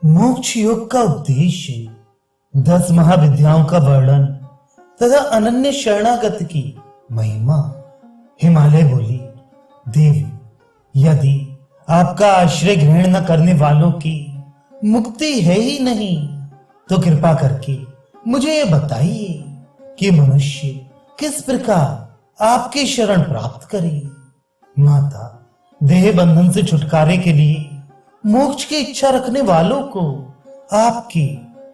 मोक्ष योग का उद्देश्य 10 महाविद्याओं का वर्णन तथा अनन्य शरणागत की महिमा। हिमालय बोली, देव, यदि आपका आश्रय ग्रहण न करने वालों की मुक्ति है ही नहीं तो कृपा करके मुझे ये बताइए कि मनुष्य किस प्रकार आपकी शरण प्राप्त करे। माता, देह बंधन से छुटकारे के लिए मोक्ष की इच्छा रखने वालों को आपकी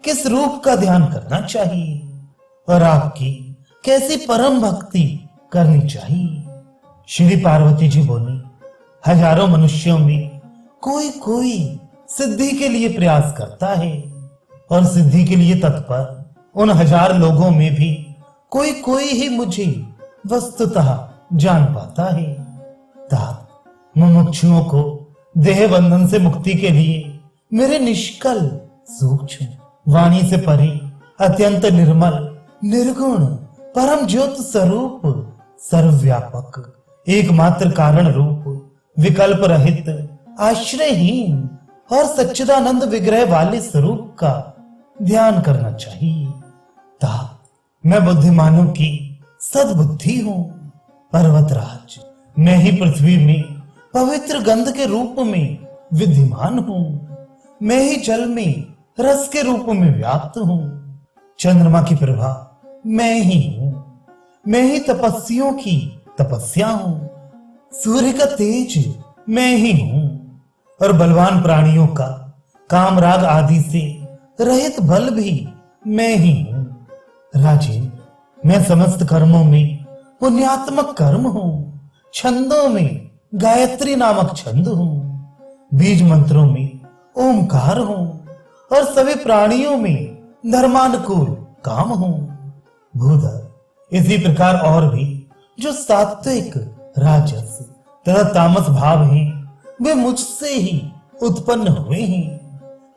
किस रूप का ध्यान करना चाहिए और आपकी कैसी परम भक्ति करनी चाहिए। श्री पार्वती जी बोली, हजारों मनुष्यों में कोई कोई सिद्धि के लिए प्रयास करता है और सिद्धि के लिए तत्पर उन 1000 लोगों में भी कोई कोई ही मुझे वस्तुतः जान पाता है। तात, मुमुक्षुओं को देह बंधन से मुक्ति के लिए मेरे निष्कल सूक्ष्म वाणी से परे अत्यंत निर्मल निर्गुण परम ज्योत स्वरूप सर्वव्यापक एकमात्र कारण रूप विकल्प रहित आश्रयहीन और सच्चिदानंद विग्रह वाले स्वरूप का ध्यान करना चाहिए। तात, मैं बुद्धिमानों की सद्बुद्धि हूं। पर्वतराज, मैं ही पृथ्वी में पवित्र गंध के रूप में विद्यमान हूं। मैं ही जल में रस के रूप में व्याप्त हूं। चंद्रमा की प्रभा मैं ही हूं। मैं ही तपस्वियों की तपस्या हूं। सूर्य का तेज मैं ही हूं और बलवान प्राणियों का कामराग आदि से रहित बल भी मैं ही हूं। राजेंद्र, मैं समस्त कर्मों में पुण्यात्मक कर्म हूं। छंदों में गायत्री नामक छंद हूं। बीज मंत्रों में ओमकार हूं और सभी प्राणियों में धर्मानुकूल काम हूं। भूधर, इसी प्रकार और भी जो सात्विक राजस तथा तामस भाव हैं वे मुझसे ही उत्पन्न हुए हैं,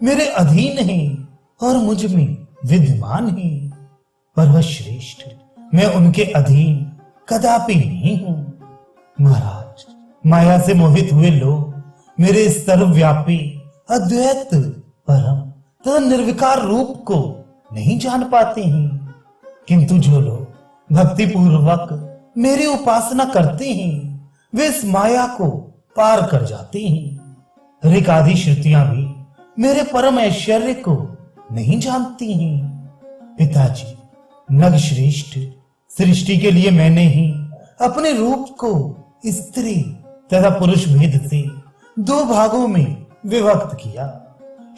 मेरे अधीन हैं और मुझ में विद्यमान हैं। पर्वश्रेष्ठ, मैं उनके अधीन कदापि नहीं हूं। महाराज, माया से मोहित हुए लोग मेरे सर्वव्यापी अद्वैत परम तथा निर्विकार रूप को नहीं जान पाते हैं, किंतु जो लोग भक्ति पूर्वक मेरी उपासना करते हैं वे इस माया को पार कर जाते हैं। ऋक आदि श्रुतियां भी मेरे परम ऐश्वर्य को नहीं जानती हैं। पिताजी, नग श्रेष्ठ, सृष्टि के लिए मैंने ही अपने रूप को स्त्री तथा पुरुष भेद से 2 भागों में विभक्त किया।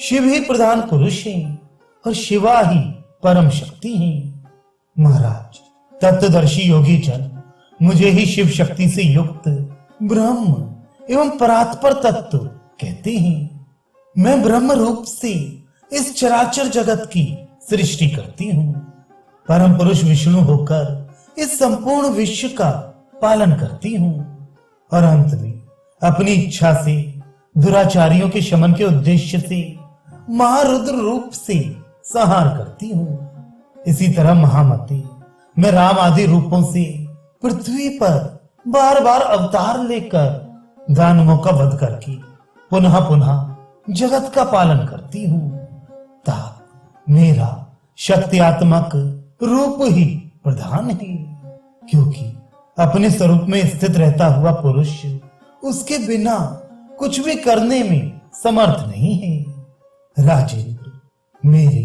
शिव ही प्रधान पुरुष हैं और शिवा ही परम शक्ति हैं। महाराज, तत्वदर्शी योगी जन मुझे ही शिव शक्ति से युक्त ब्रह्म एवं परात्पर तत्व कहते हैं। मैं ब्रह्म रूप से इस चराचर जगत की सृष्टि करती हूँ। परम पुरुष विष्णु होकर इस संपूर्ण विश्व का पालन करती हूँ और अंत में अपनी इच्छा से दुराचारियों के शमन के उद्देश्य से महारुद्र रूप से संहार करती हूँ। इसी तरह महामती, मैं राम आदि रूपों से पृथ्वी पर बार बार अवतार लेकर दानवों का वध करके पुनः पुनः जगत का पालन करती हूँ। तात, मेरा शक्तियात्मक रूप ही प्रधान है, क्योंकि अपने स्वरूप में स्थित रहता हुआ पुरुष उसके बिना कुछ भी करने में समर्थ नहीं है। राजेंद्र, मेरे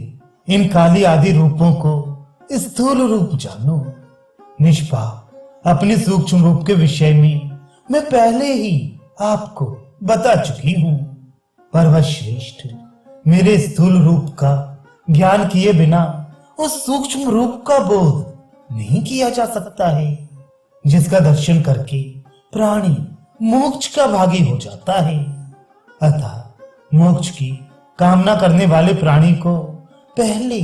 इन काली आदि रूपों को स्थूल रूप जानो। निष्पाप, अपने सूक्ष्म रूप के विषय में मैं पहले ही आपको बता चुकी हूं। पर्वश्रेष्ठ, मेरे स्थूल रूप का ज्ञान किए बिना उस सूक्ष्म रूप का बोध नहीं किया जा सकता है, जिसका दर्शन करके प्राणी मोक्ष का भागी हो जाता है। अतः मोक्ष की कामना करने वाले प्राणी को पहले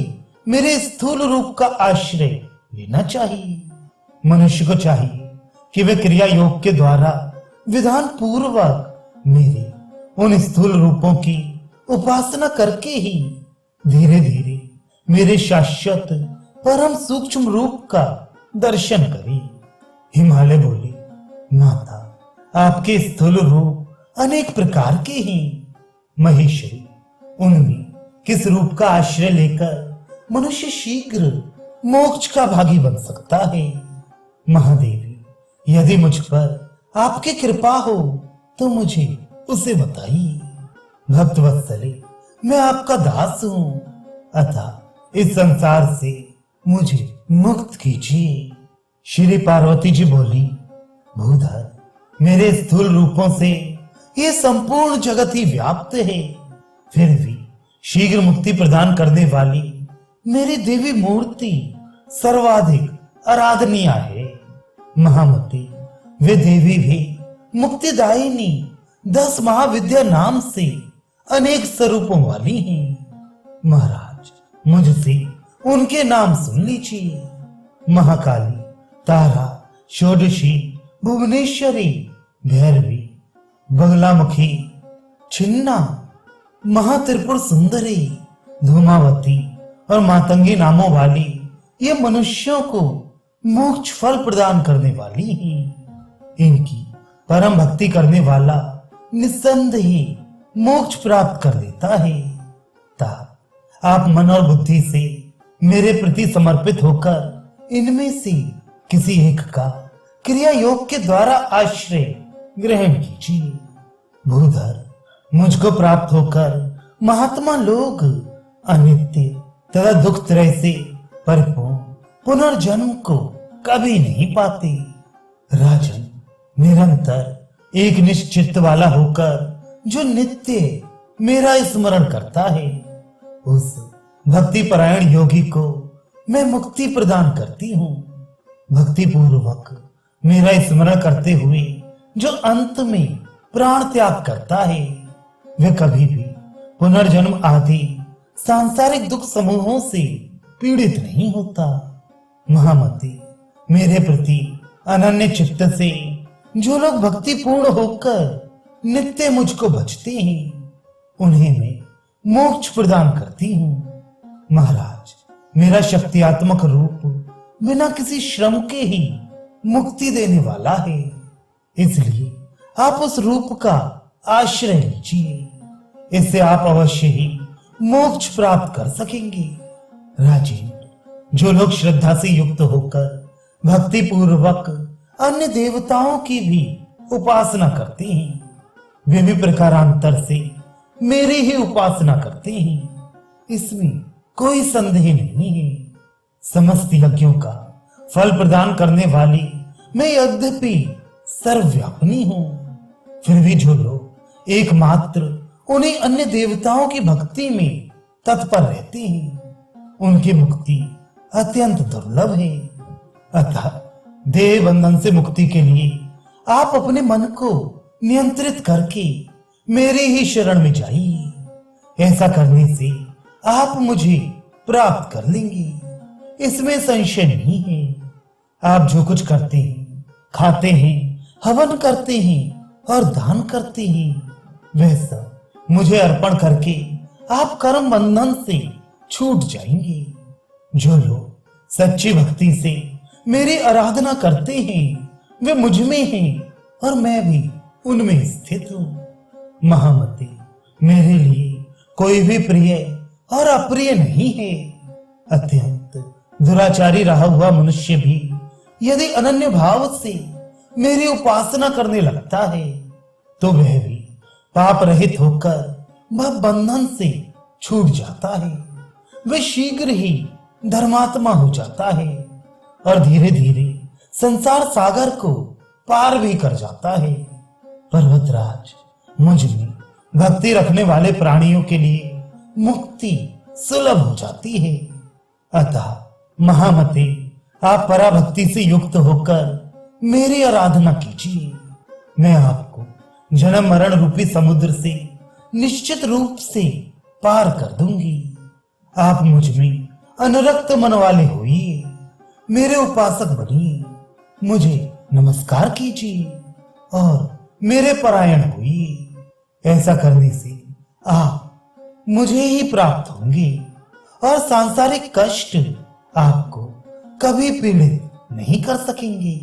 मेरे स्थूल रूप का आश्रय लेना चाहिए। मनुष्य को चाहिए कि वे क्रिया योग के द्वारा विधान पूर्वक मेरे उन स्थूल रूपों की उपासना करके ही धीरे धीरे मेरे शाश्वत परम सूक्ष्म रूप का दर्शन करे। हिमालय बोली, माता, आपके स्थूल रूप अनेक प्रकार के हैं। महेश्वरी, उनमें किस रूप का आश्रय लेकर मनुष्य शीघ्र मोक्ष का भागी बन सकता है? महादेवी, यदि मुझ पर आपकी कृपा हो तो मुझे उसे बताइए। भक्त वत्सले, मैं आपका दास हूं, अतः इस संसार से मुझे मुक्त कीजिए। श्री पार्वती जी बोली, भूधर, मेरे स्थूल रूपों से ये संपूर्ण जगत ही व्याप्त है, फिर भी शीघ्र मुक्ति प्रदान करने वाली मेरी देवी मूर्ति सर्वाधिक आराधनीय है। महामती, वे देवी भी मुक्तिदायिनी 10 महाविद्या नाम से अनेक स्वरूपों वाली हैं। महाराज, मुझसे उनके नाम सुन लीजिए। महाकाली, तारा, षोडशी, भुवनेश्वरी, भैरवी, बगलामुखी, छिन्ना, महात्रिपुर सुंदरी, धूमावती और मातंगी नामों वाली ये मनुष्यों को मोक्ष फल प्रदान करने वाली हैं। इनकी परम भक्ति करने वाला निस्संदेह ही मोक्ष प्राप्त कर लेता है। तात, आप मन और बुद्धि से मेरे प्रति समर्पित होकर इनमें से किसी एक का क्रिया योग के द्वारा आश्रय ग्रहण कीजिए। भूधर, मुझको प्राप्त होकर महात्मा लोग अनित्य तथा दुख त्रय से परिपूर्ण पुनर्जन्म को कभी नहीं पाते। राजन, निरंतर एक निश्चित वाला होकर जो नित्य मेरा स्मरण करता है, उस भक्ति परायण योगी को मैं मुक्ति प्रदान करती हूँ। भक्ति पूर्वक मेरा स्मरण करते हुए जो अंत में प्राण त्याग करता है, वह कभी भी पुनर्जन्म आदि सांसारिक दुख समूहों से पीड़ित नहीं होता। महामती, मेरे प्रति अनन्य चित्त से जो लोग भक्ति पूर्ण होकर नित्य मुझको भजते हैं, उन्हें मैं मोक्ष प्रदान करती हूँ। महाराज, मेरा शक्तियात्मक रूप बिना किसी श्रम के ही मुक्ति देने वाला है, इसलिए आप उस रूप का आश्रय लीजिए। इससे आप अवश्य ही मोक्ष प्राप्त कर सकेंगे। राजेंद्र, जो लोग श्रद्धा से युक्त होकर भक्ति पूर्वक अन्य देवताओं की भी उपासना करते हैं, वे भी प्रकारांतर से मेरी ही उपासना करते हैं, इसमें कोई संदेह नहीं है। समस्त यज्ञों का फल प्रदान करने वाली मैं यद्यपि सर्वव्यापिनी हूं, फिर भी जो लोग एकमात्र उन्हीं अन्य देवताओं की भक्ति में तत्पर रहते हैं, उनकी मुक्ति अत्यंत दुर्लभ है। अतः देह बंधन से मुक्ति के लिए आप अपने मन को नियंत्रित करके मेरे ही शरण में जाइए। ऐसा करने से आप मुझे प्राप्त कर लेंगे, इसमें संशय नहीं है। आप जो कुछ करते हैं, खाते हैं, हवन करते हैं और दान करते हैं, वह सब मुझे अर्पण करके आप कर्म बंधन से छूट जाएंगे। जो लोग सच्ची भक्ति से मेरी आराधना करते हैं, वे मुझ में हैं और मैं भी उनमें स्थित हूँ। महामती, मेरे लिए कोई भी प्रिय और अप्रिय नहीं है। अत्यंत दुराचारी रहा हुआ मनुष्य भी यदि अनन्य भाव से मेरी उपासना करने लगता है, तो वह भी पाप रहित होकर भव बंधन से छूट जाता है। वह शीघ्र ही धर्मात्मा हो जाता है और धीरे धीरे संसार सागर को पार भी कर जाता है। पर्वतराज, मुझ में भक्ति रखने वाले प्राणियों के लिए मुक्ति सुलभ हो जाती है। अतः महामते, आप पराभक्ति से युक्त होकर मेरी आराधना कीजिए। मैं आपको जन्म मरण रूपी समुद्र से निश्चित रूप से पार कर दूंगी। आप मुझ में अनुरक्त मन वाले होइए, मेरे उपासक बनिए, मुझे नमस्कार कीजिए और मेरे परायण होइए। ऐसा करने से आप मुझे ही प्राप्त होंगे और सांसारिक कष्ट आपको कभी पीड़ित नहीं कर सकेंगे।